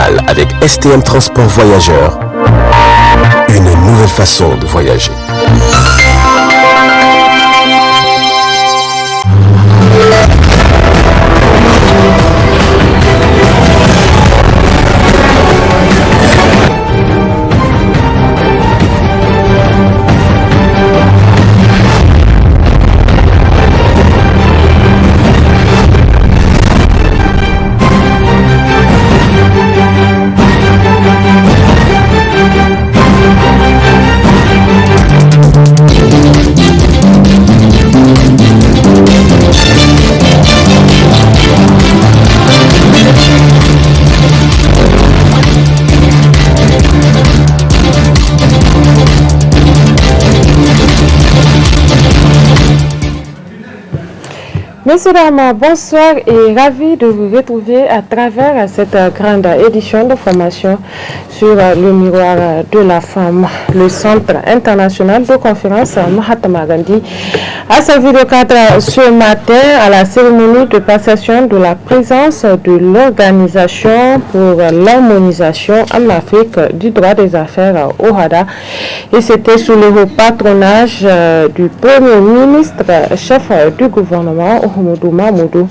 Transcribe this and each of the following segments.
international avec STM Transport Voyageurs. Une nouvelle façon de voyager. Monsieur Rama, bonsoir et ravi de vous retrouver à travers cette grande édition de formation sur le miroir de la femme. Le Centre international de conférence Mahatma Gandhi a servi de cadre ce matin à la cérémonie de passation de la présence de l'Organisation pour l'harmonisation en Afrique du droit des affaires OHADA, et c'était sous le patronage du Premier ministre, chef du gouvernement Oumoudou Mamoudou.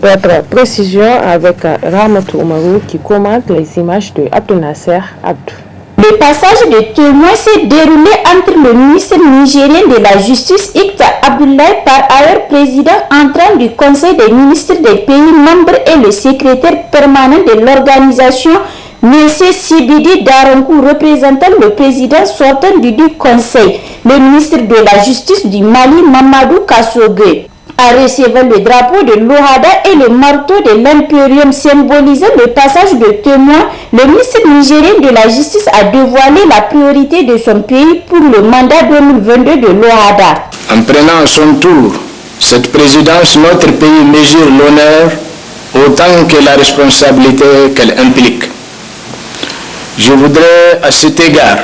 D'autres précisions avec Ramatou Oumarou qui commente les images de Abdel Nasser Abdou. Le passage de témoins s'est déroulé entre le ministre nigérien de la Justice, Ikta Abdoulaye, par ailleurs président entrant du Conseil des ministres des pays membres, et le secrétaire permanent de l'organisation, M. Sibidi Darankou, représentant le président sortant du Conseil, le ministre de la Justice du Mali, Mamadou Kassogue. En recevant le drapeau de l'OHADA et le marteau de l'impérium symbolisant le passage de témoins, le ministre nigérien de la Justice a dévoilé la priorité de son pays pour le mandat 2022 de l'OHADA. En prenant à son tour cette présidence, notre pays mesure l'honneur autant que la responsabilité qu'elle implique. Je voudrais à cet égard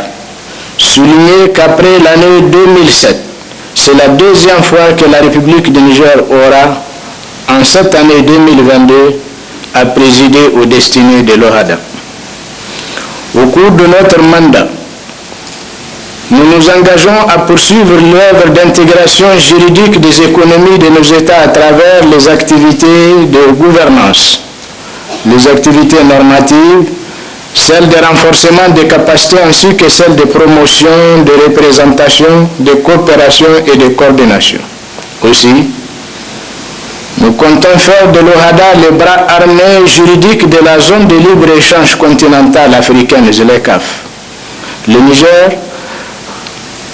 souligner qu'après l'année 2007, c'est la deuxième fois que la République du Niger aura, en cette année 2022, à présider aux destinées de l'OHADA. Au cours de notre mandat, nous nous engageons à poursuivre l'œuvre d'intégration juridique des économies de nos États à travers les activités de gouvernance, les activités normatives, celles de renforcement des capacités ainsi que celles de promotion, de représentation, de coopération et de coordination. Aussi, nous comptons faire de l'OHADA les bras armés juridiques de la zone de libre-échange continentale africaine, ZLECAf. Le Niger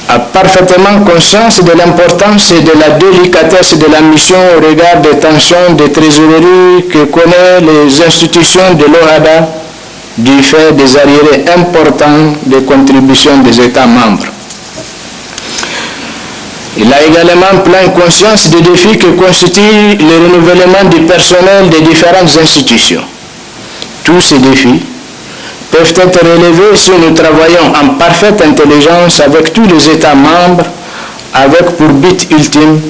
a parfaitement conscience de l'importance et de la délicatesse de la mission au regard des tensions de trésorerie que connaissent les institutions de l'OHADA du fait des arriérés importants de contributions des États membres. Il a également pleine conscience des défis que constitue le renouvellement du personnel des différentes institutions. Tous ces défis peuvent être relevés si nous travaillons en parfaite intelligence avec tous les États membres, avec pour but ultime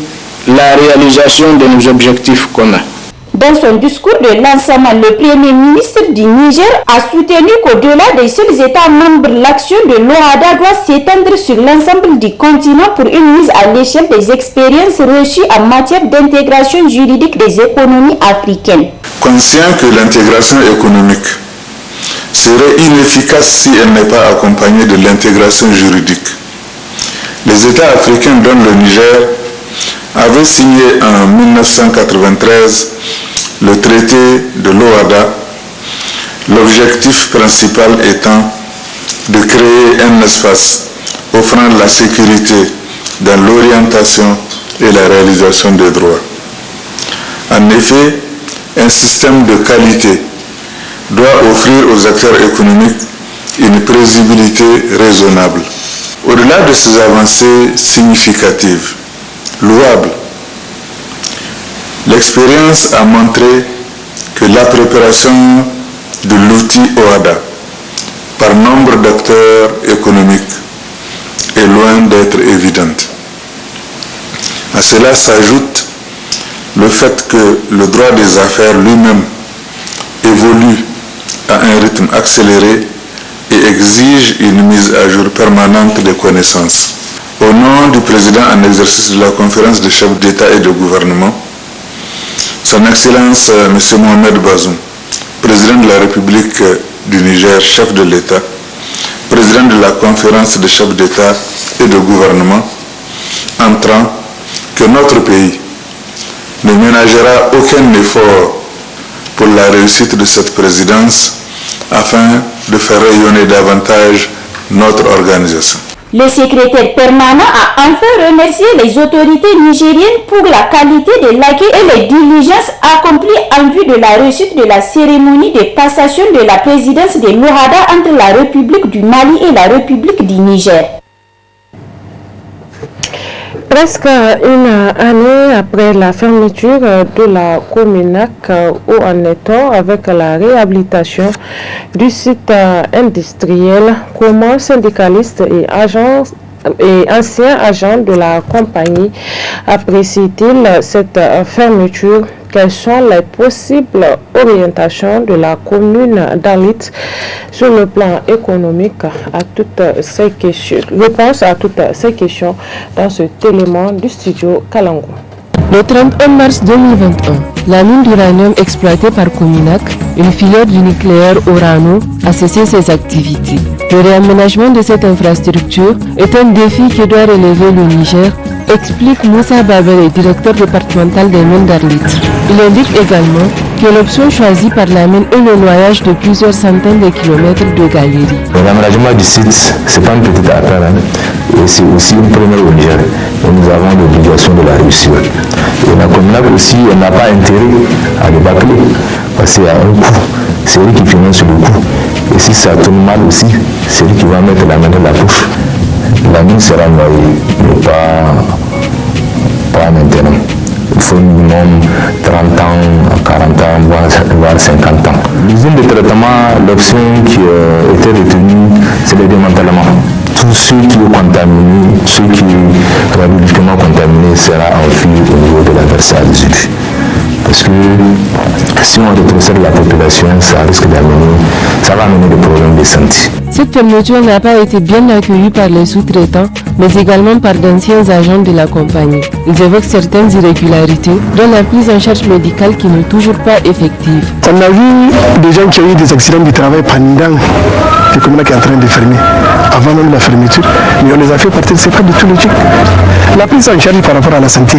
la réalisation de nos objectifs communs. Dans son discours de lancement, le Premier ministre du Niger a soutenu qu'au-delà des seuls États membres, l'action de l'OHADA doit s'étendre sur l'ensemble du continent pour une mise à l'échelle des expériences reçues en matière d'intégration juridique des économies africaines. Conscient que l'intégration économique serait inefficace si elle n'est pas accompagnée de l'intégration juridique, les États africains, dont le Niger, avaient signé en 1993 le traité de l'OHADA, l'objectif principal étant de créer un espace offrant la sécurité dans l'orientation et la réalisation des droits. En effet, un système de qualité doit offrir aux acteurs économiques une prévisibilité raisonnable. Au-delà de ces avancées significatives, louables, l'expérience a montré que la préparation de l'outil OHADA par nombre d'acteurs économiques est loin d'être évidente. À cela s'ajoute le fait que le droit des affaires lui-même évolue à un rythme accéléré et exige une mise à jour permanente des connaissances. Au nom du président en exercice de la conférence des chefs d'État et de gouvernement, Son Excellence M. Mohamed Bazoum, président de la République du Niger, chef de l'État, président de la conférence des chefs d'État et de gouvernement, entrant que notre pays ne ménagera aucun effort pour la réussite de cette présidence afin de faire rayonner davantage notre organisation. Le secrétaire permanent a enfin remercié les autorités nigériennes pour la qualité de l'accueil et les diligences accomplies en vue de la réussite de la cérémonie de passation de la présidence de l'OHADA entre la République du Mali et la République du Niger. Presque une année après la fermeture de la Cominac, où en est-on avec la réhabilitation du site industriel? Comment syndicalistes et anciens agents de la compagnie apprécient-ils cette fermeture? Quelles sont les possibles orientations de la commune d'Arlit sur le plan économique à toutes ces questions? Réponse à toutes ces questions dans cet élément du studio Kalango. Le 31 mars 2021, la mine d'uranium exploitée par Cominac, une filière du nucléaire Orano, a cessé ses activités. Le réaménagement de cette infrastructure est un défi que doit relever le Niger, explique Moussa Babel, directeur départemental des mines d'Arlit. Il indique également que l'option choisie par la mine est le noyage de plusieurs centaines de kilomètres de galeries. L'aménagement du site, ce n'est pas une petite affaire, et c'est aussi une première au Niger. Et nous avons l'obligation de la réussir. Et la Cominac aussi, elle n'a pas intérêt à le bâcler, parce qu'il y a un coût. C'est lui qui finance le coût. Et si ça tourne mal aussi, c'est lui qui va mettre la main dans la poche. La mine sera noyée, mais pas maintenant. Il faut minimum 30 ans, 40 ans, voire 50 ans. L'usine de traitement, l'option qui était retenue, c'est le démantèlement. Tous ceux qui sont contaminés, ceux qui sont radioactivement contaminés, sera enfui au niveau de la versade des résidus. Parce que si on rétrocède la population, ça risque d'amener, ça va amener des problèmes de santé. Cette fermeture n'a pas été bien accueillie par les sous-traitants, mais également par d'anciens agents de la compagnie. Ils évoquent certaines irrégularités, dont la prise en charge médicale qui n'est toujours pas effective. On a vu des gens qui ont eu des accidents du travail pendant que Cominac est en train de fermer, avant même la fermeture, mais on les a fait partir, c'est pas du tout logique. La prise en charge par rapport à la santé,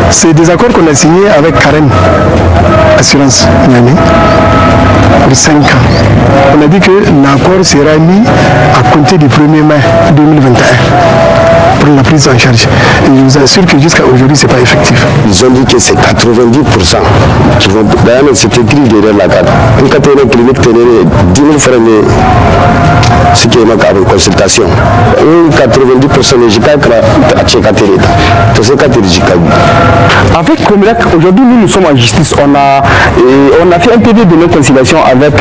c'est des accords qu'on a signés avec Karen, Assurance Niamey, pour 5 ans. On a dit que l'accord sera mis à compter du 1er mai 2021 pour la prise en charge. Et je vous assure que jusqu'à aujourd'hui, ce n'est pas effectif. Ils ont dit que c'est 90% qui vont. D'ailleurs, c'est écrit derrière la carte. Une catégorie clinique tenait 10 000 francs, ce qui est une consultation. 90% de JICA à Tchékatéri. Tout ce avec Cominac, aujourd'hui, nous sommes en justice. On a fait un PD de non-conciliation avec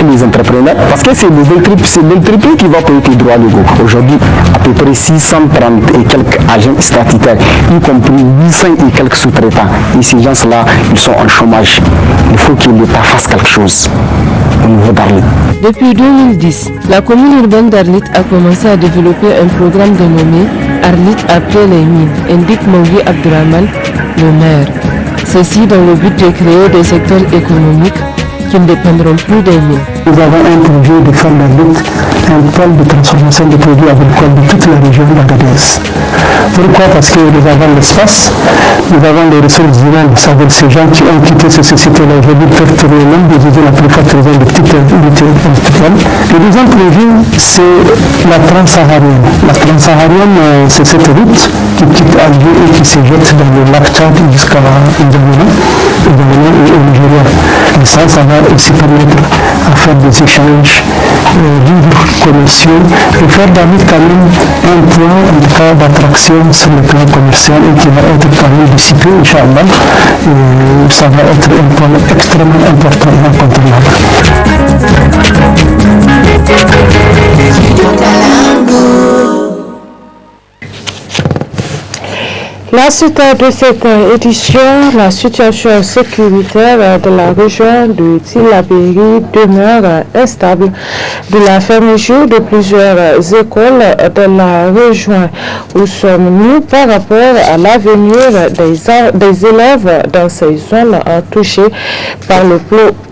les entrepreneurs, parce que c'est l'entreprise qui va payer les droits légaux. Aujourd'hui, à peu près 630 et quelques agents statutaires, y compris 800 et quelques sous-traitants. Et ces gens-là, ils sont en chômage. Il faut que l'État fasse quelque chose au niveau d'Arlit. Depuis 2010, la commune urbaine d'Arlit a commencé à développer un programme dénommé Arlit après les mines, indique Mouli Abdurrahman, le maire. Ceci dans le but de créer des secteurs économiques qui ne dépendront plus des mines. Nous avons un projet de faire d'Arlit un pôle de transformation de produits agricoles de toute la région d'Agadez. Pourquoi? Parce que nous avons l'espace, nous avons les ressources humaines, ça veut dire ces gens qui ont quitté ces sociétés-là aujourd'hui peuvent trouver même des usines à plus forte raison de petites unités industrielles. Le deuxième projet, c'est la transsaharienne. La transsaharienne, c'est cette route qui quitte Alger et qui se jette dans le lac Tchad jusqu'à N'Djamena et au Nigeria. Et ça va aussi permettre à faire des échanges commerciaux et faire d'Arlit quand même un point en tout cas d'attraction sur le plan commercial et qui va être quand même dissipé, Inch'Allah. Et ça va être un point extrêmement important et incontournable. La suite de cette édition, la situation sécuritaire de la région de Tillabéri demeure instable de la fermeture de plusieurs écoles de la région. Où sommes-nous par rapport à l'avenir des élèves dans ces zones touchées par le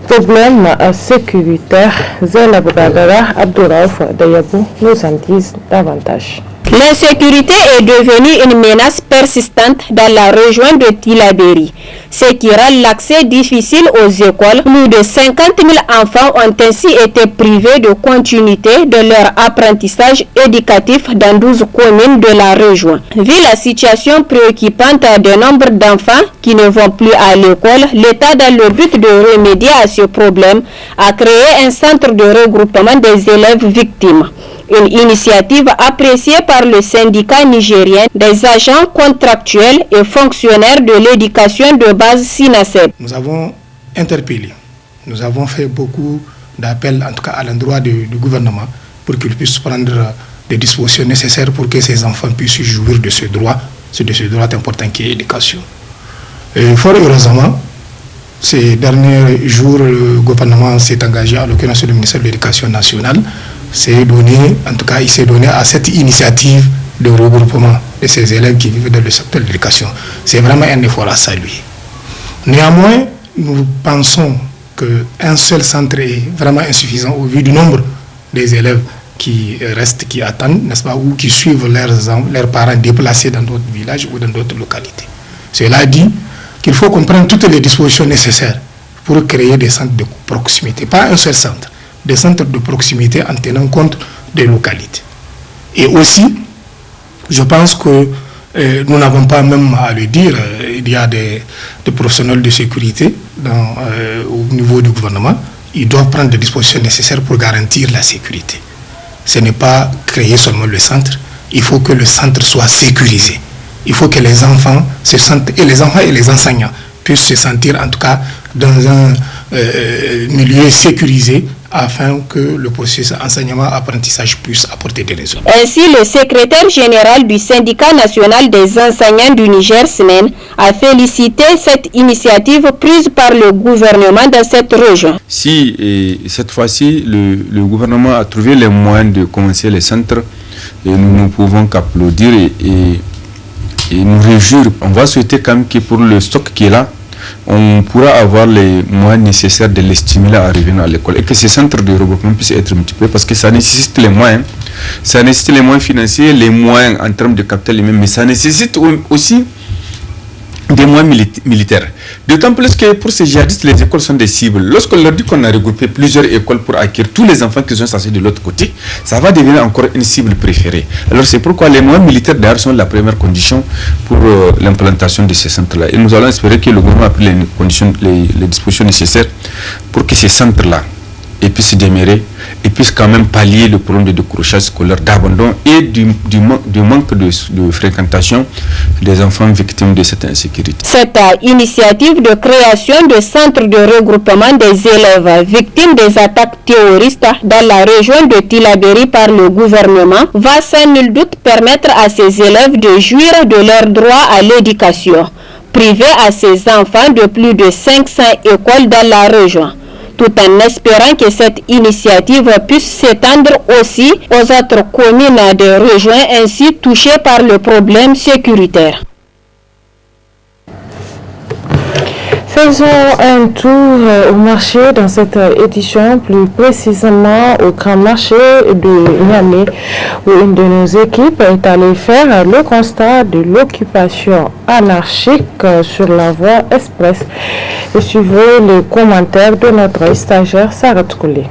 problème sécuritaire? Zénab Bagara Abdouraouf Dayabou nous en disent davantage. L'insécurité est devenue une menace persistante dans la région de Tillabéri, ce qui rend l'accès difficile aux écoles. Plus de 50 000 enfants ont ainsi été privés de continuité de leur apprentissage éducatif dans 12 communes de la région. Vu la situation préoccupante de nombre d'enfants qui ne vont plus à l'école, l'État, dans le but de remédier à ce problème, a créé un centre de regroupement des élèves victimes. Une initiative appréciée par le syndicat nigérien des agents contractuels et fonctionnaires de l'éducation de base SINASEB. Nous avons interpellé, nous avons fait beaucoup d'appels, en tout cas à l'endroit du gouvernement, pour qu'il puisse prendre des dispositions nécessaires pour que ces enfants puissent jouir de ce droit important qui est l'éducation. Et fort heureusement, ces derniers jours, le gouvernement s'est engagé, en l'occurrence le ministère de l'Éducation nationale, il s'est donné à cette initiative de regroupement de ces élèves qui vivent dans le secteur de l'éducation. C'est vraiment un effort à saluer. Néanmoins, nous pensons qu'un seul centre est vraiment insuffisant au vu du nombre des élèves qui restent, qui attendent, n'est-ce pas, ou qui suivent leurs parents déplacés dans d'autres villages ou dans d'autres localités. Cela dit qu'il faut qu'on prenne toutes les dispositions nécessaires pour créer des centres de proximité, pas un seul centre, des centres de proximité en tenant compte des localités. Et aussi, je pense que nous n'avons pas même à le dire, il y a des professionnels de sécurité au niveau du gouvernement, ils doivent prendre des dispositions nécessaires pour garantir la sécurité. Ce n'est pas créer seulement le centre, il faut que le centre soit sécurisé. Il faut que les enfants se sentent, et les enfants et les enseignants puissent se sentir en tout cas dans un milieu sécurisé afin que le processus enseignement-apprentissage puisse apporter des résultats. Ainsi, le secrétaire général du syndicat national des enseignants du Niger, SNEN, a félicité cette initiative prise par le gouvernement dans cette région. Si cette fois-ci, le gouvernement a trouvé les moyens de commencer les centres, et nous ne pouvons qu'applaudir et nous réjouir. On va souhaiter quand même que pour le stock qui est là, on pourra avoir les moyens nécessaires de les stimuler à revenir à l'école et que ces centres de regroupement puissent être multipliés parce que ça nécessite les moyens. Ça nécessite les moyens financiers, les moyens en termes de capital humain, mais ça nécessite aussi des moyens militaires. D'autant plus que pour ces djihadistes, les écoles sont des cibles. Lorsqu'on leur dit qu'on a regroupé plusieurs écoles pour acquérir tous les enfants qui sont censés de l'autre côté, ça va devenir encore une cible préférée. Alors c'est pourquoi les moyens militaires d'ailleurs sont la première condition pour l'implantation de ces centres-là. Et nous allons espérer que le gouvernement a pris les dispositions nécessaires pour que ces centres-là puissent démarrer et puissent quand même pallier le problème de décrochage scolaire, d'abandon et du manque de fréquentation des enfants victimes de cette insécurité. Cette initiative de création de centres de regroupement des élèves victimes des attaques terroristes dans la région de Tillabéri par le gouvernement va sans nul doute permettre à ces élèves de jouir de leurs droits à l'éducation, priver à ces enfants de plus de 500 écoles dans la région, tout en espérant que cette initiative puisse s'étendre aussi aux autres communes des régions ainsi touchées par le problème sécuritaire. Faisons un tour au marché dans cette édition, plus précisément au grand marché de Niamey, où une de nos équipes est allée faire le constat de l'occupation anarchique sur la voie express. Et suivez les commentaires de notre stagiaire Sarah Tkoulé.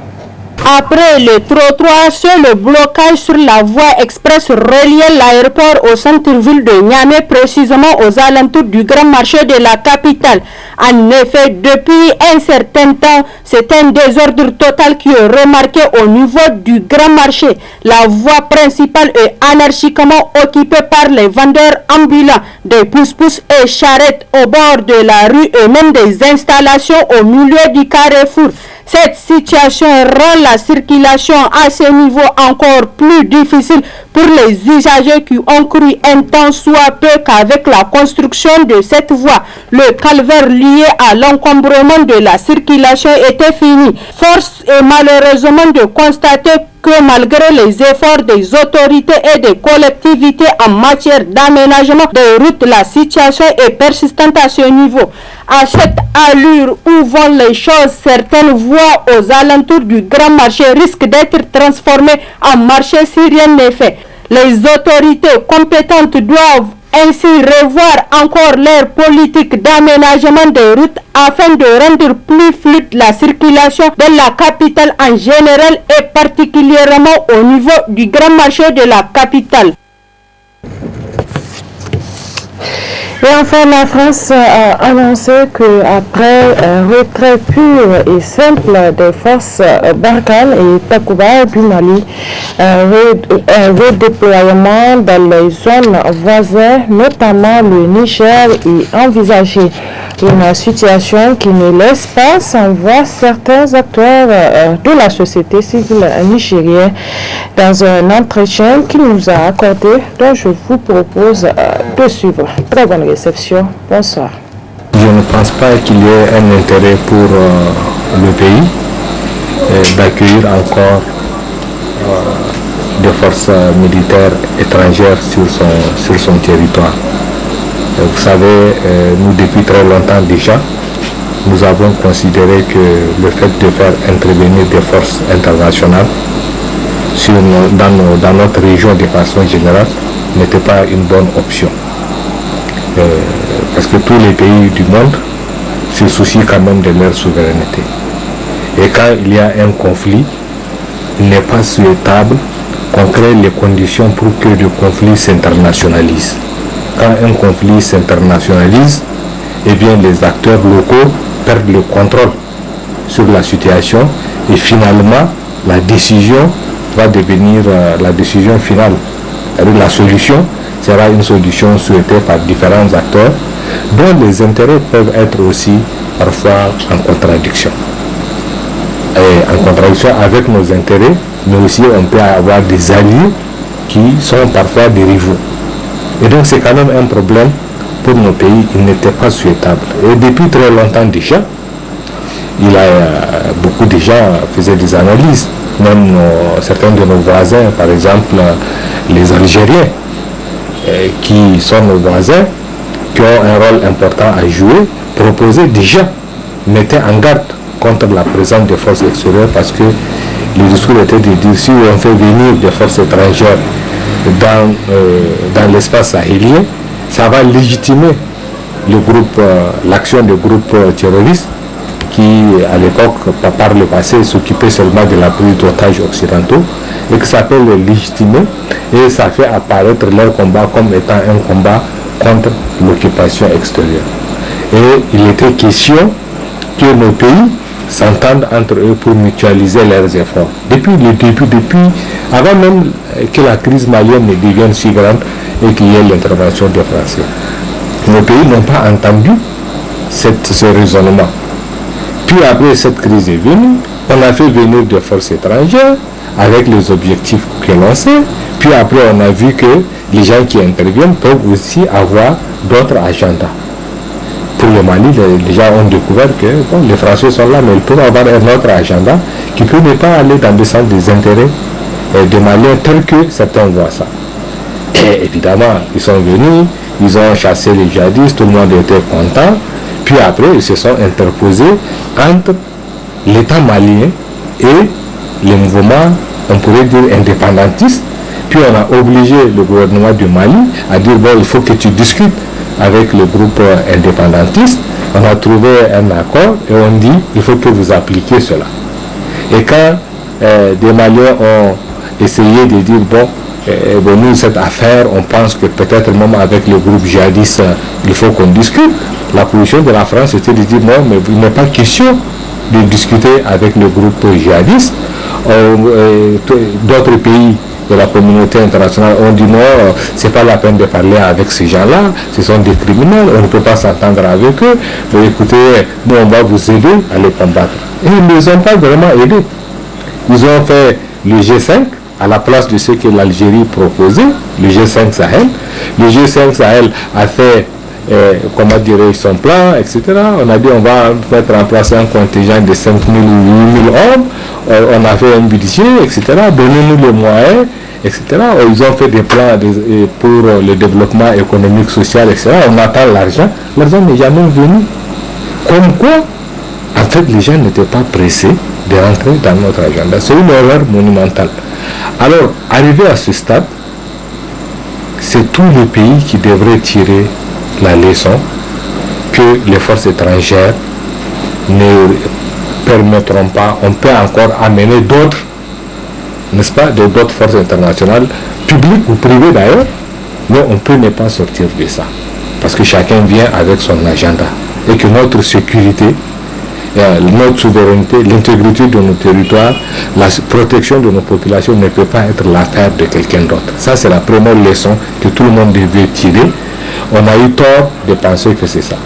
Après le trottoir sur le blocage sur la voie express reliant l'aéroport au centre-ville de Niamey, précisément aux alentours du grand marché de la capitale. En effet, depuis un certain temps, c'est un désordre total qui est remarqué au niveau du grand marché. La voie principale est anarchiquement occupée par les vendeurs ambulants, des pousse-pousse et charrettes au bord de la rue et même des installations au milieu du carrefour. Cette situation rend la circulation à ce niveau encore plus difficile pour les usagers qui ont cru un temps soit peu qu'avec la construction de cette voie, le calvaire lié à l'encombrement de la circulation était fini. Force est malheureusement de constater que malgré les efforts des autorités et des collectivités en matière d'aménagement des routes, la situation est persistante à ce niveau. À cette allure où vont les choses, certaines voies aux alentours du grand marché risquent d'être transformées en marché si rien n'est fait. Les autorités compétentes doivent ainsi revoir encore leur politique d'aménagement des routes afin de rendre plus fluide la circulation de la capitale en général et particulièrement au niveau du grand marché de la capitale. Et enfin, la France a annoncé qu'après un retrait pur et simple des forces Barkhane et Takuba du Mali, un redéploiement dans les zones voisines, notamment le Niger, est envisagé. Une situation qui ne laisse pas sans voir certains acteurs de la société civile nigérienne dans un entretien qu'il nous a accordé, dont je vous propose de suivre. Très bonne réception. Bonsoir. Je ne pense pas qu'il y ait un intérêt pour le pays d'accueillir encore des forces militaires étrangères sur son territoire. Vous savez, nous depuis très longtemps déjà, nous avons considéré que le fait de faire intervenir des forces internationales dans notre région de façon générale n'était pas une bonne option. Parce que tous les pays du monde se soucient quand même de leur souveraineté. Et quand il y a un conflit, il n'est pas souhaitable qu'on crée les conditions pour que le conflit s'internationalise. Quand un conflit s'internationalise, eh bien les acteurs locaux perdent le contrôle sur la situation et finalement la décision va devenir la décision finale. La solution sera une solution souhaitée par différents acteurs dont les intérêts peuvent être aussi parfois en contradiction. Et en contradiction avec nos intérêts, mais aussi on peut avoir des alliés qui sont parfois des rivaux. Et donc c'est quand même un problème pour nos pays, il n'était pas souhaitable. Et depuis très longtemps déjà, beaucoup de gens faisaient des analyses, même certains de nos voisins, par exemple les Algériens, qui sont nos voisins, qui ont un rôle important à jouer, proposaient déjà, mettaient en garde contre la présence des forces extérieures parce que le discours était de dire si on fait venir des forces étrangères dans l'espace sahélien, ça va légitimer l'action des groupes terroristes qui, à l'époque, par le passé, s'occupaient seulement de la prise d'otages occidentaux et que ça peut le légitimer et ça fait apparaître leur combat comme étant un combat contre l'occupation extérieure. Et il était question que nos pays s'entendent entre eux pour mutualiser leurs efforts. Depuis le début, avant même que la crise malienne ne devienne si grande et qu'il y ait l'intervention des Français. Nos pays n'ont pas entendu ce raisonnement. Puis après cette crise est venue, on a fait venir des forces étrangères avec les objectifs que l'on sait. Puis après on a vu que les gens qui interviennent peuvent aussi avoir d'autres agendas. Pour le Mali, les gens ont découvert que les Français sont là, mais ils peuvent avoir un autre agenda qui peut ne pas aller dans le sens des intérêts des Maliens tels que certains voient ça. Et évidemment, ils sont venus, ils ont chassé les djihadistes, tout le monde était content. Puis après, ils se sont interposés entre l'État malien et les mouvements, on pourrait dire, indépendantistes. Puis on a obligé le gouvernement du Mali à dire, bon, il faut que tu discutes avec le groupe indépendantiste. On a trouvé un accord et on dit, il faut que vous appliquiez cela. Et quand des Maliens ont essayé de dire, bon, nous, cette affaire, on pense que peut-être même avec le groupe djihadiste, il faut qu'on discute. La position de la France était de dire, non, mais il n'est pas question de discuter avec le groupe djihadiste. D'autres pays de la communauté internationale ont dit non, c'est pas la peine de parler avec ces gens-là, ce sont des criminels, on ne peut pas s'entendre avec eux, mais écoutez, nous on va vous aider à les combattre. Et ils ne les ont pas vraiment aidés. Ils ont fait le G5 à la place de ce que l'Algérie proposait, le G5 Sahel. Le G5 Sahel a fait, son plan, etc. On a dit on va mettre en place un contingent de 5 000 ou 8 000 hommes. On a fait un budget, etc. Donnez-nous les moyens, etc. Ils ont fait des plans pour le développement économique, social, etc. On attend l'argent. L'argent n'est jamais venu. Comme quoi, en fait, les gens n'étaient pas pressés de rentrer dans notre agenda. C'est une erreur monumentale. Alors, arrivé à ce stade, c'est tous les pays qui devraient tirer la leçon que les forces étrangères ne permettront pas. On peut encore amener d'autres, n'est-ce pas, d'autres forces internationales, publiques ou privées d'ailleurs, mais on peut ne pas sortir de ça. Parce que chacun vient avec son agenda. Et que notre sécurité, notre souveraineté, l'intégrité de nos territoires, la protection de nos populations ne peut pas être l'affaire de quelqu'un d'autre. Ça, c'est la première leçon que tout le monde devait tirer. On a eu tort de penser que c'est ça.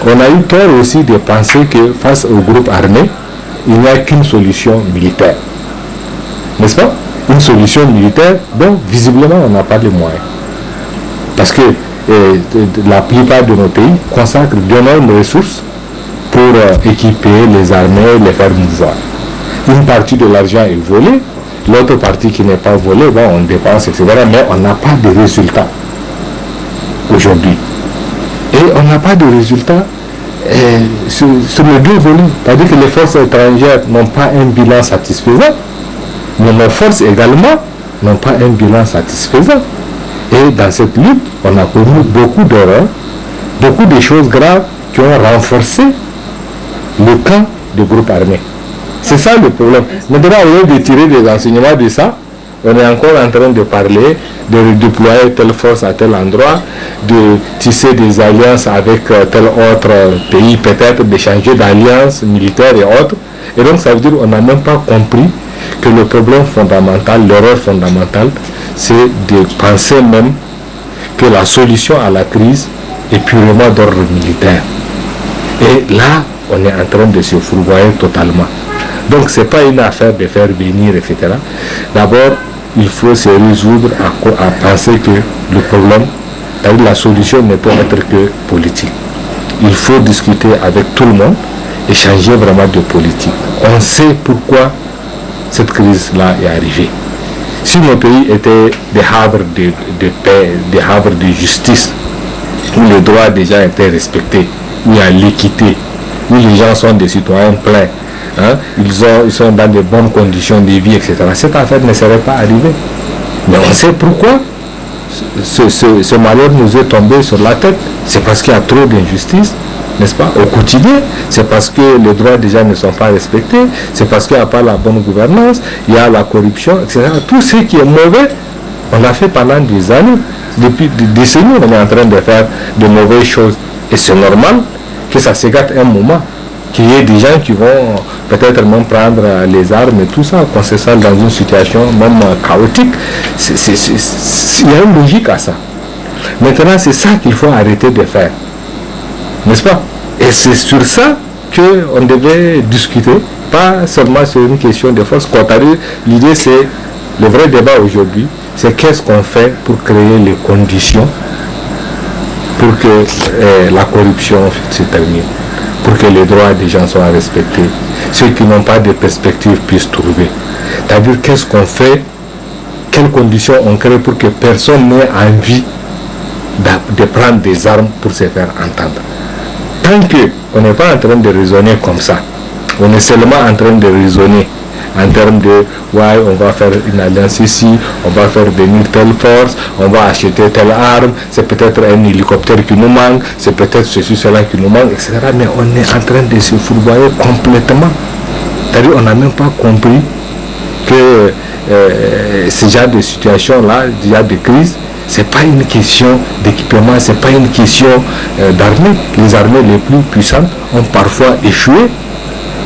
On a eu tort aussi de penser que face au groupe armé, il n'y a qu'une solution militaire. N'est-ce pas? Une solution militaire dont visiblement on n'a pas les moyens. Parce que la plupart de nos pays consacrent d'énormes ressources pour équiper les armées, les faire mouvoir. Une partie de l'argent est volée, l'autre partie qui n'est pas volée, bon, on dépense, etc. Mais on n'a pas de résultats aujourd'hui. Et on n'a pas de résultats sur le deux volets. C'est-à-dire que les forces étrangères n'ont pas un bilan satisfaisant, mais nos forces également n'ont pas un bilan satisfaisant. Et dans cette lutte, on a connu beaucoup d'erreurs, beaucoup de choses graves qui ont renforcé le camp du groupe armé. C'est ça le problème. Maintenant, au lieu de tirer des enseignements de ça, on est encore en train de parler de redéployer telle force à tel endroit, de tisser des alliances avec tel autre pays, peut-être d'échanger d'alliances militaires et autres. Et donc ça veut dire qu'on n'a même pas compris que le problème fondamental, l'erreur fondamentale, c'est de penser même que la solution à la crise est purement d'ordre militaire. Et là, on est en train de se fourvoyer totalement. Donc ce n'est pas une affaire de faire venir, etc. D'abord, il faut se résoudre à penser que le problème, c'est-à-dire la solution ne peut être que politique. Il faut discuter avec tout le monde et changer vraiment de politique. On sait pourquoi cette crise-là est arrivée. Si nos pays étaient des havres de paix, des havres de justice, où les droits des gens étaient respectés, où il y a l'équité, où les gens sont des citoyens pleins, hein, ils sont dans de bonnes conditions de vie, etc. Cette affaire ne serait pas arrivée. Mais on sait pourquoi ce malheur nous est tombé sur la tête. C'est parce qu'il y a trop d'injustice, n'est-ce pas, au quotidien. C'est parce que les droits des gens ne sont pas respectés. C'est parce qu'il n'y a pas la bonne gouvernance, il y a la corruption, etc. Tout ce qui est mauvais, on l'a fait pendant des années. Depuis des décennies, on est en train de faire de mauvaises choses. Et c'est normal que ça se gâte un moment. Qu'il y ait des gens qui vont peut-être même prendre les armes et tout ça, qu'on se sent dans une situation même chaotique. Il y a une logique à ça. Maintenant, c'est ça qu'il faut arrêter de faire. N'est-ce pas? Et c'est sur ça qu'on devait discuter, pas seulement sur une question de force. L'idée, c'est, le vrai débat aujourd'hui, c'est qu'est-ce qu'on fait pour créer les conditions pour que la corruption se termine, pour que les droits des gens soient respectés, ceux qui n'ont pas de perspective puissent trouver. C'est-à-dire qu'est-ce qu'on fait, quelles conditions on crée pour que personne n'ait envie de prendre des armes pour se faire entendre. Tant qu'on n'est pas en train de raisonner comme ça, on est seulement en train de raisonner en termes de ouais, on va faire une alliance ici, on va faire venir telle force, on va acheter telle arme, c'est peut-être un hélicoptère qui nous manque, c'est peut-être ceci, cela qui nous manque, etc. Mais on est en train de se fourvoyer complètement. C'est-à-dire on n'a même pas compris que ce genre de situation-là, ce genre de crise, c'est pas une question d'équipement, c'est pas une question d'armée. Les armées les plus puissantes ont parfois échoué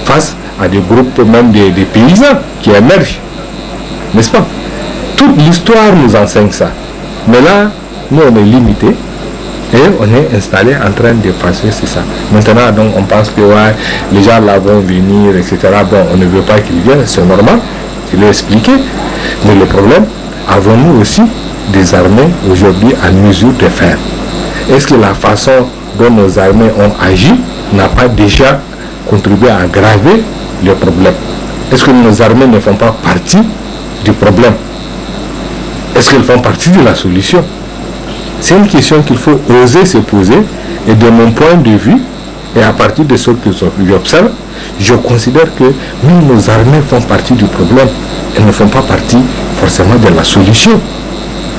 face à des groupes même des paysans qui émergent, n'est-ce pas? Toute l'histoire nous enseigne ça. Mais là, nous on est limité et on est installé en train de penser c'est ça. Maintenant, donc on pense que ouais, les gens là vont venir, etc. Bon, on ne veut pas qu'ils viennent, c'est normal, je l'ai expliqué. Mais le problème, avons-nous aussi des armées aujourd'hui en mesure de faire? Est-ce que la façon dont nos armées ont agi n'a pas déjà contribué à aggraver le problème? Est-ce que nos armées ne font pas partie du problème? Est-ce qu'elles font partie de la solution? C'est une question qu'il faut oser se poser, et de mon point de vue, et à partir de ce que j'observe, je considère que même nos armées font partie du problème. Elles ne font pas partie forcément de la solution.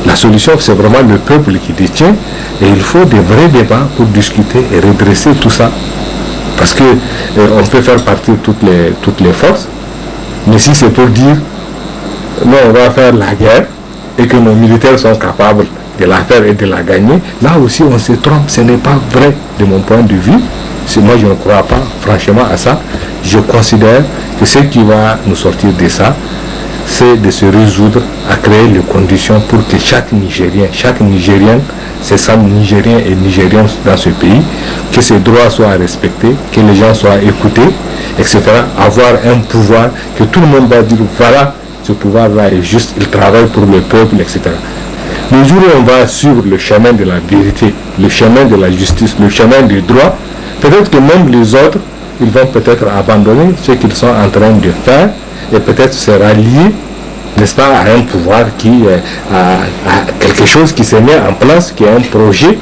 La solution, c'est vraiment le peuple qui détient, et il faut des vrais débats pour discuter et redresser tout ça. Parce que on peut faire partir toutes les forces, mais si c'est pour dire non, on va faire la guerre et que nos militaires sont capables de la faire et de la gagner, là aussi on se trompe. Ce n'est pas vrai de mon point de vue. Moi je ne crois pas franchement à ça. Je considère que ce qui va nous sortir de ça, c'est de se résoudre à créer les conditions pour que chaque Nigérien, chaque Nigérienne, se sente Nigérien et Nigérienne dans ce pays, que ses droits soient respectés, que les gens soient écoutés, etc. Avoir un pouvoir que tout le monde va dire voilà, ce pouvoir-là est juste, il travaille pour le peuple, etc. Le jour où on va suivre le chemin de la vérité, le chemin de la justice, le chemin du droit, peut-être que même les autres, ils vont peut-être abandonner ce qu'ils sont en train de faire et peut-être se rallier, n'est-ce pas, à un pouvoir à quelque chose qui se met en place, qui est un projet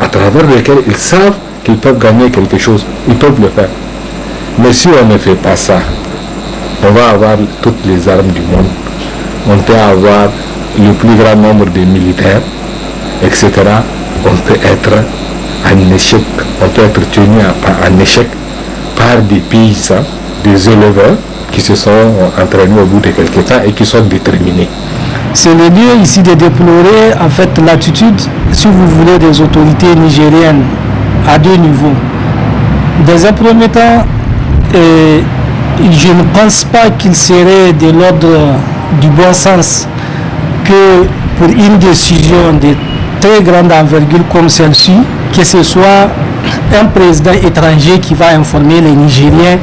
à travers lequel ils savent qu'ils peuvent gagner quelque chose. Ils peuvent le faire. Mais si on ne fait pas ça, on va avoir toutes les armes du monde. On peut avoir le plus grand nombre de militaires, etc. On peut être en échec, on peut être tenu en échec par des paysans, des éleveurs qui se sont entraînés au bout de quelques temps et qui sont déterminés. C'est le lieu ici de déplorer en fait l'attitude, si vous voulez, des autorités nigériennes à deux niveaux. Dans un premier temps, je ne pense pas qu'il serait de l'ordre du bon sens que pour une décision de très grande envergure comme celle-ci, que ce soit un président étranger qui va informer les Nigériens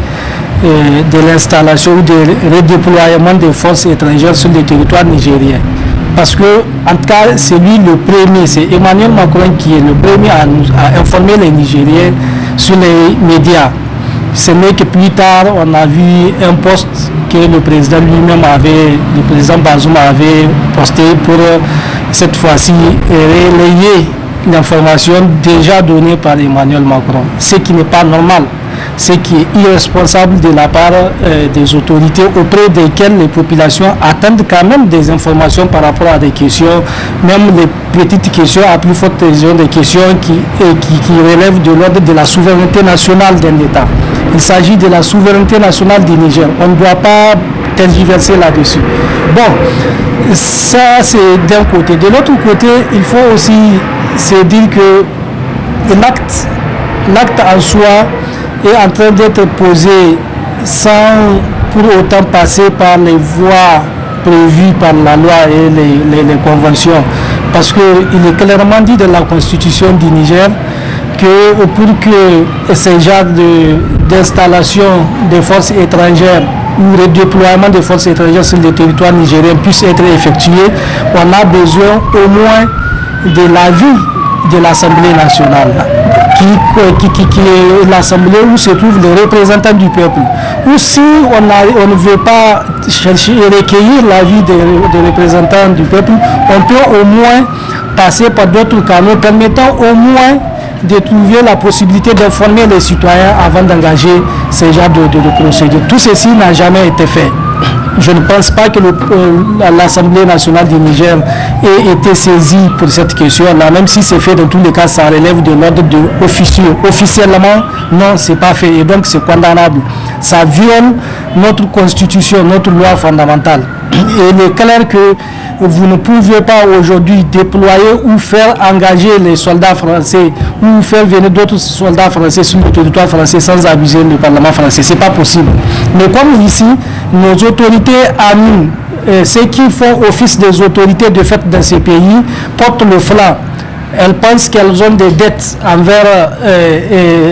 de l'installation ou de redéploiement des forces étrangères sur le territoire nigérien. Parce que, en tout cas, c'est lui le premier, c'est Emmanuel Macron qui est le premier à informer les Nigériens sur les médias. Ce n'est que plus tard, on a vu un post que le président lui-même le président Bazoum avait posté pour cette fois-ci relayer l'information déjà donnée par Emmanuel Macron. Ce qui n'est pas normal, ce qui est irresponsable de la part des autorités auprès desquelles les populations attendent quand même des informations par rapport à des questions, même les petites questions à plus forte raison, des questions qui relèvent de l'ordre de la souveraineté nationale d'un État. Il s'agit de la souveraineté nationale du Niger. On ne doit pas tergiverser là-dessus. Bon, ça c'est d'un côté. De l'autre côté, il faut aussi se dire que l'acte en soi est en train d'être posé sans pour autant passer par les voies prévues par la loi et les conventions. Parce qu'il est clairement dit dans la constitution du Niger que pour que ce genre d'installation des forces étrangères ou le déploiement des forces étrangères sur le territoire nigérien puisse être effectué, on a besoin au moins de l'avis de l'Assemblée nationale, qui est l'Assemblée où se trouvent les représentants du peuple. Ou si on ne veut pas chercher et recueillir l'avis des représentants du peuple, on peut au moins passer par d'autres canaux permettant au moins de trouver la possibilité d'informer les citoyens avant d'engager ce genre de procédures. Tout ceci n'a jamais été fait. Je ne pense pas que l'Assemblée nationale du Niger ait été saisie pour cette question-là, même si c'est fait dans tous les cas, ça relève de l'ordre officieux. Officiellement, non, c'est pas fait et donc c'est condamnable. Ça viole notre constitution, notre loi fondamentale. Et il est clair que vous ne pouvez pas aujourd'hui déployer ou faire engager les soldats français ou faire venir d'autres soldats français sur le territoire français sans abuser le Parlement français. Ce n'est pas possible. Mais comme ici, nos autorités ceux qui font office des autorités de fait dans ces pays portent le flanc elles pensent qu'elles ont des dettes envers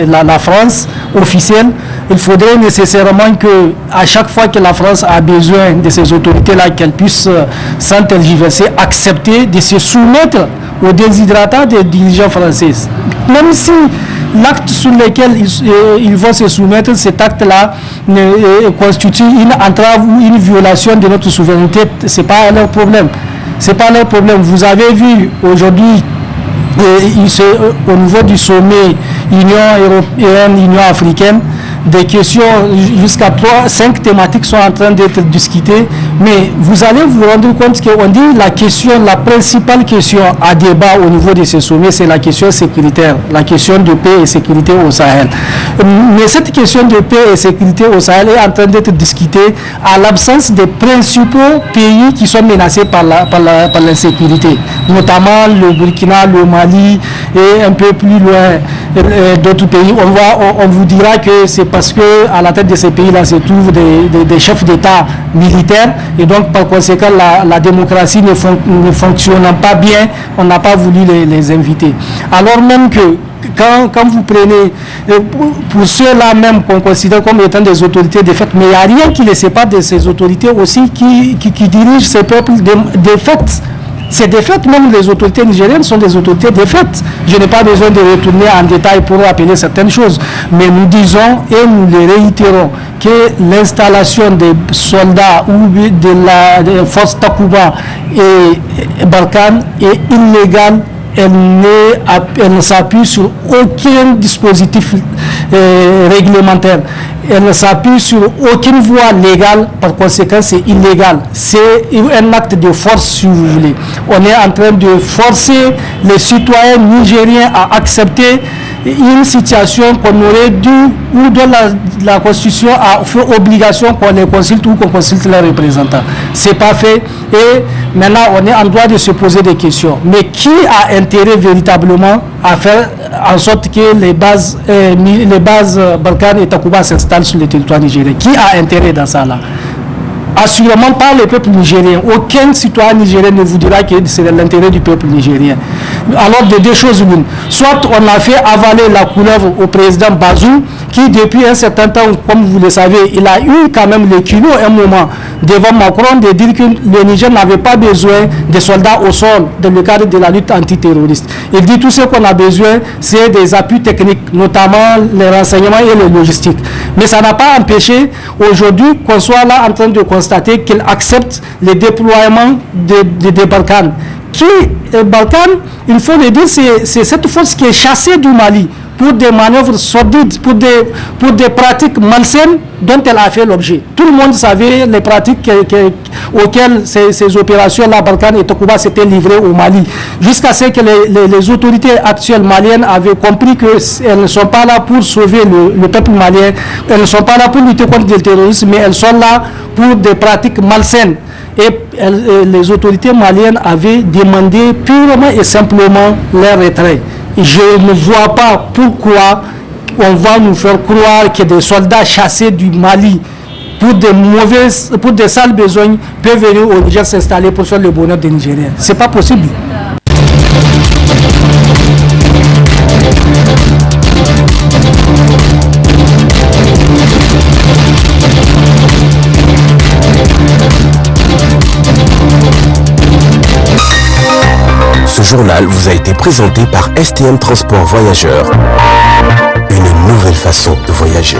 la France officielle. Il faudrait nécessairement que, à chaque fois que la France a besoin de ces autorités-là, qu'elles puissent, sans tergiverser, accepter de se soumettre aux déshydratats des dirigeants français. Même si l'acte sur lequel ils vont se soumettre, cet acte-là constitue une entrave ou une violation de notre souveraineté, ce n'est pas leur problème. C'est pas leur problème. Vous avez vu aujourd'hui, au niveau du sommet Union européenne, Union africaine, des questions, jusqu'à 5 thématiques sont en train d'être discutées, mais vous allez vous rendre compte qu'on dit la principale question à débat au niveau de ce sommet, c'est la question sécuritaire, la question de paix et sécurité au Sahel. Mais cette question de paix et sécurité au Sahel est en train d'être discutée à l'absence des principaux pays qui sont menacés par l'insécurité, notamment le Burkina, le Mali et un peu plus loin d'autres pays. On vous dira que c'est parce que à la tête de ces pays-là se trouvent des chefs d'État militaires et donc par conséquent la démocratie ne fonctionnant pas bien, on n'a pas voulu les inviter. Alors même que quand vous prenez, pour ceux-là même qu'on considère comme étant des autorités de fait, mais il n'y a rien qui les sépare de ces autorités aussi qui dirigent ces peuples de fait. Ces défaites, même les autorités nigériennes sont des autorités défaites. Je n'ai pas besoin de retourner en détail pour rappeler certaines choses. Mais nous disons et nous les réitérons que l'installation des soldats ou de la force Takuba et Barkhane est illégale. Elle ne s'appuie sur aucun dispositif réglementaire. Elle ne s'appuie sur aucune voie légale, par conséquent c'est illégal. C'est un acte de force si vous voulez. On est en train de forcer les citoyens nigériens à accepter une situation qu'on aurait dû, ou dont la Constitution a fait obligation qu'on les consulte ou qu'on consulte leurs représentants. C'est pas fait et maintenant on est en droit de se poser des questions. Mais qui a intérêt véritablement à faire en sorte que les bases Barkhane et Takuba s'installent sur le territoire nigérien? Qui a intérêt dans ça là? Assurément pas le peuple nigérien. Aucun citoyen nigérien ne vous dira que c'est l'intérêt du peuple nigérien. Alors de deux choses l'une. Soit on a fait avaler la couleuvre au président Bazoum, qui depuis un certain temps, comme vous le savez, il a eu quand même le culot un moment devant Macron de dire que le Niger n'avait pas besoin de soldats au sol dans le cadre de la lutte antiterroriste. Il dit tout ce qu'on a besoin, c'est des appuis techniques, notamment les renseignements et les logistiques. Mais ça n'a pas empêché aujourd'hui qu'on soit là en train de constater qu'il accepte le déploiement des Balkans. Balkans, il faut le dire, c'est cette force qui est chassée du Mali pour des manœuvres sordides, pour des pratiques malsaines dont elle a fait l'objet. Tout le monde savait les pratiques auxquelles ces opérations-là, Barkhane et Takuba, s'étaient livrées au Mali. Jusqu'à ce que les autorités actuelles maliennes avaient compris qu'elles ne sont pas là pour sauver le peuple malien, elles ne sont pas là pour lutter contre le terrorisme, mais elles sont là pour des pratiques malsaines. Et les autorités maliennes avaient demandé purement et simplement leur retrait. Je ne vois pas pourquoi on va nous faire croire que des soldats chassés du Mali pour des sales besognes peuvent venir au Niger s'installer pour faire le bonheur des Nigériens. C'est pas possible. Ce journal vous a été présenté par STM Transport Voyageurs. Une nouvelle façon de voyager.